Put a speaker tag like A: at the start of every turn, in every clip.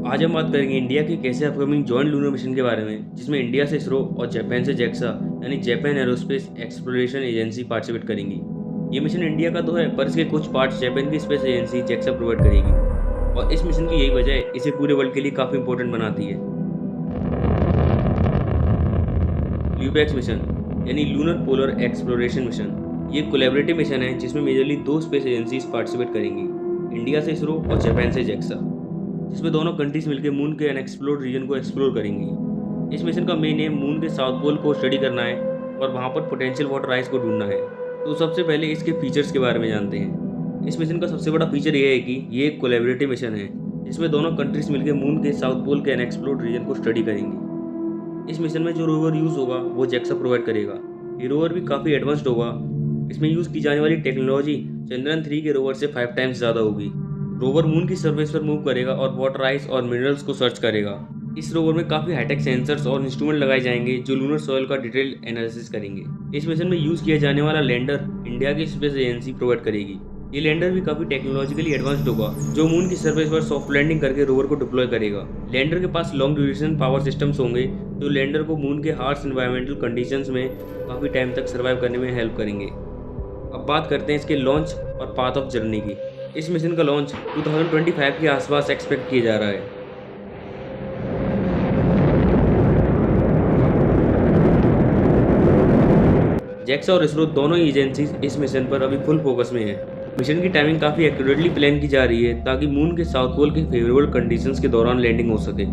A: आज हम बात करेंगे इंडिया के कैसे अपकमिंग जॉइंट लूनर मिशन के बारे में, जिसमें इंडिया से इसरो और जापान से जेक्सा यानी Japan aerospace exploration agency participate करेंगी। ये मिशन इंडिया का तो है, पर इसके कुछ पार्ट्स जापान की स्पेस एजेंसी जेक्सा प्रोवाइड करेगी और इस मिशन की यही वजह है इसे पूरे वर्ल्ड के लिए काफ़ी इंपॉर्टेंट बनाती है। ल्यूपैक्स मिशन यानी लूनर पोलर एक्सप्लोरेशन मिशन, ये कोलैबोरेटिव मिशन है जिसमें मेजरली दो स्पेस एजेंसीज पार्टिसिपेट करेंगी, इंडिया से इसरो और जापान से जेक्सा, जिसमें दोनों कंट्रीज मिलकर मून के अनएक्सप्लोर्ड रीजन को एक्सप्लोर करेंगी। इस मिशन का मेन एम मून के साउथ पोल को स्टडी करना है और वहाँ पर पोटेंशियल वाटर आइस को ढूंढना है। तो सबसे पहले इसके फीचर्स के बारे में जानते हैं। इस मिशन का सबसे बड़ा फीचर यह है कि ये एक कोलैबोरेटिव मिशन है जिसमें दोनों कंट्रीज मिलकर मून के साउथ पोल के अनएक्सप्लोर्ड रीजन को स्टडी करेंगी। इस मिशन में जो रोवर यूज़ होगा वो जेक्सा प्रोवाइड करेगा। ये रोवर भी काफ़ी एडवांस्ड होगा। इसमें यूज़ की जाने वाली टेक्नोलॉजी चंद्रयान 3 के रोवर से 5 टाइम्स ज़्यादा होगी। रोवर मून की सरफेस पर मूव करेगा और वाटर आइस और मिनरल्स को सर्च करेगा। इस रोवर में काफ़ी हाईटेक सेंसर्स और इंस्ट्रूमेंट लगाए जाएंगे जो लूनर सॉइल का डिटेल्ड एनालिसिस करेंगे। इस मिशन में यूज़ किया जाने वाला लैंडर इंडिया की स्पेस एजेंसी प्रोवाइड करेगी। ये लैंडर भी काफ़ी टेक्नोलॉजिकली एडवांस्ड होगा जो मून की सरफेस पर सॉफ्ट लैंडिंग करके रोवर को डिप्लॉय करेगा। लैंडर के पास लॉन्ग ड्यूरेशन पावर सिस्टम्स होंगे जो लैंडर को मून के हार्श एनवायरमेंटल कंडीशंस में काफ़ी टाइम तक सर्वाइव करने में हेल्प करेंगे। अब बात करते हैं इसके लॉन्च और पाथ ऑफ जर्नी की। इस मिशन का लॉन्च 2025 के आसपास एक्सपेक्ट किया जा रहा है। जेक्सा और इसरो दोनों ही एजेंसीज इस मिशन पर अभी फुल फोकस में है। मिशन की टाइमिंग काफ़ी एक्यूरेटली प्लान की जा रही है ताकि मून के साउथ पोल के फेवरेबल कंडीशंस के दौरान लैंडिंग हो सके।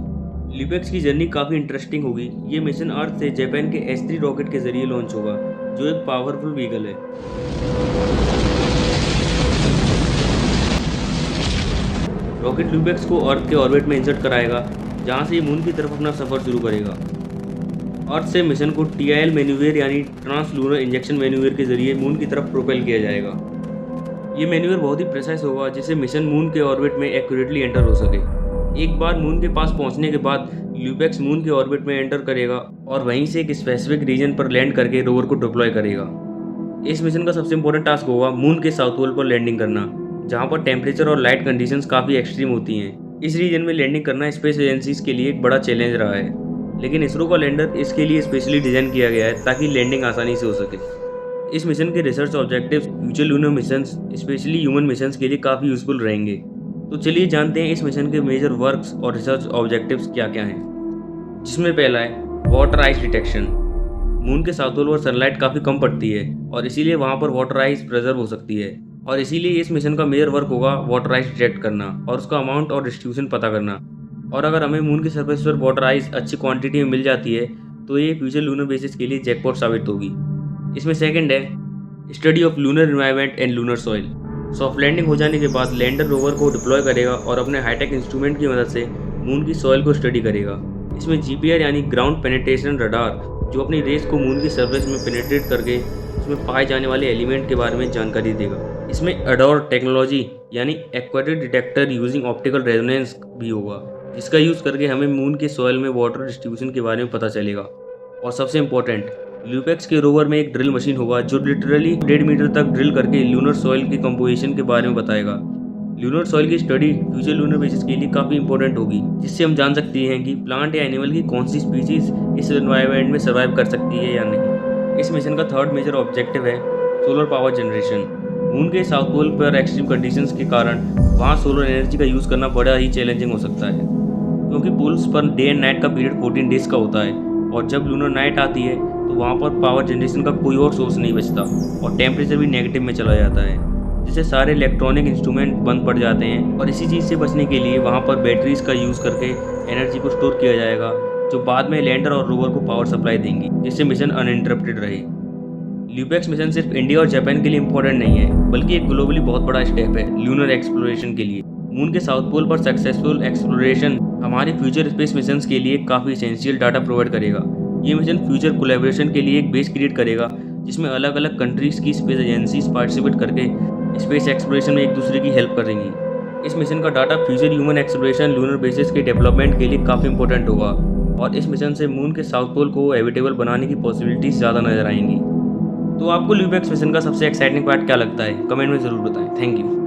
A: ल्यूपैक्स की जर्नी काफ़ी इंटरेस्टिंग होगी। ये मिशन अर्थ से जापान के S3 रॉकेट के जरिए लॉन्च होगा जो एक पावरफुल व्हीकल है। रॉकेट ल्यूपैक्स को अर्थ के ऑर्बिट में इंसर्ट कराएगा जहां से ये मून की तरफ अपना सफ़र शुरू करेगा। अर्थ से मिशन को TIL मैन्यूवर यानी ट्रांस लूनर इंजेक्शन मैन्यूवर के जरिए मून की तरफ प्रोपेल किया जाएगा। ये मैन्यूवर बहुत ही प्रेसाइज होगा जिससे मिशन मून के ऑर्बिट में एक्यूरेटली एंटर हो सके। एक बार मून के पास पहुंचने के बाद ल्यूपैक्स मून के ऑर्बिट में एंटर करेगा और वहीं से एक स्पेसिफिक रीजन पर लैंड करके रोवर को डिप्लॉय करेगा। इस मिशन का सबसे इंपॉर्टेंट टास्क होगा मून के साउथ पोल पर लैंडिंग करना, जहां पर टेम्परेचर और लाइट कंडीशंस काफ़ी एक्सट्रीम होती हैं। इस रीजन में लैंडिंग करना स्पेस एजेंसीज के लिए एक बड़ा चैलेंज रहा है, लेकिन इसरो का लैंडर इसके लिए स्पेशली डिज़ाइन किया गया है ताकि लैंडिंग आसानी से हो सके। इस मिशन के research objectives future lunar missions specially human missions के लिए काफ़ी यूजफुल रहेंगे। तो चलिए जानते हैं इस मिशन के मेजर वर्क्स और रिसर्च ऑब्जेक्टिव्स क्या क्या हैं। जिसमें पहला है वाटर आइस डिटेक्शन। मून के साउथ पोल पर सनलाइट काफ़ी कम पड़ती है और इसीलिए वहाँ पर वाटर आइस प्रिजर्व हो सकती है, और इसीलिए इस मिशन का मेजर वर्क होगा वाटर आइस डिटेक्ट करना और उसका अमाउंट और डिस्ट्रीब्यूशन पता करना। और अगर हमें मून की सरफेस पर वाटर आइस अच्छी क्वांटिटी में मिल जाती है तो ये फ्यूचर लूनर बेसिस के लिए जैकपॉट साबित होगी। इसमें सेकंड है study of lunar environment and lunar soil. Soft landing हो जाने के बाद लैंडर रोवर को डिप्लॉय करेगा और अपने हाईटेक इंस्ट्रूमेंट की मदद से मून की सॉइल को स्टडी करेगा। इसमें GPR यानी ग्राउंड पेनिट्रेशन रडार जो अपनी रेस को मून की सरफेस में पेनिट्रेट करके उसमें पाए जाने वाले एलिमेंट के बारे में जानकारी देगा। इसमें अडोर टेक्नोलॉजी यानी aquatic detector using optical resonance भी होगा, जिसका यूज़ करके हमें मून के सॉइल में वाटर डिस्ट्रीब्यूशन के बारे में पता चलेगा। और सबसे इम्पोर्टेंट, ल्यूपैक्स के रोवर में एक ड्रिल मशीन होगा जो लिटरली 1.5 मीटर तक ड्रिल करके लूनर सॉइल की कंपोजिशन के बारे में बताएगा। लूनर सॉइल की स्टडी फ्यूचर लूनर बेसिस के लिए काफ़ी इंपॉर्टेंट होगी, जिससे हम जान सकते हैं कि प्लांट या एनिमल की कौन सी स्पीसीज इस एनवायरनमेंट में सर्वाइव कर सकती है या नहीं। इस मिशन का थर्ड मेजर ऑब्जेक्टिव है सोलर पावर जनरेशन। मून के साउथ पोल पर एक्सट्रीम कंडीशंस के कारण वहाँ सोलर एनर्जी का यूज़ करना बड़ा ही चैलेंजिंग हो सकता है, क्योंकि पोल्स पर डे एंड नाइट का पीरियड 14 डेज का होता है और जब लूनर नाइट आती है तो वहाँ पर पावर जनरेशन का कोई और सोर्स नहीं बचता और टेम्परेचर भी नेगेटिव में चला जाता है, जिससे सारे इलेक्ट्रॉनिक इंस्ट्रूमेंट बंद पड़ जाते हैं। और इसी चीज़ से बचने के लिए वहाँ पर बैटरीज का यूज़ करके एनर्जी को स्टोर किया जाएगा जो बाद में लैंडर और रोवर को पावर सप्लाई देंगी, जिससे मिशन अनइंटरप्टेड रहे। ल्यूपैक्स मिशन सिर्फ इंडिया और जापान के लिए इंपॉर्टेंट नहीं है, बल्कि एक ग्लोबली बहुत बड़ा स्टेप है लूनर एक्सप्लोरेशन के लिए। मून के साउथ पोल पर सक्सेसफुल एक्सप्लोरेशन हमारे फ्यूचर स्पेस मिशंस के लिए काफ़ी एसेंशियल डाटा प्रोवाइड करेगा। ये मिशन फ्यूचर कोलैबोरेशन के लिए एक बेस क्रिएट करेगा जिसमें अलग अलग कंट्रीज़ की स्पेस एजेंसीज पार्टिसिपेट करके स्पेस एक्सप्लोरेशन में एक दूसरे की हेल्प करेंगी। इस मिशन का data future human exploration lunar basis के डेवलपमेंट के लिए काफ़ी इंपॉर्टेंट होगा और इस मिशन से मून के साउथ पोल को हैबिटेबल बनाने की पॉसिबिलिटीज़ ज़्यादा नजर आएंगी। तो आपको ल्यूपैक्स मिशन का सबसे एक्साइटिंग पार्ट क्या लगता है, कमेंट में ज़रूर बताएं। Thank you.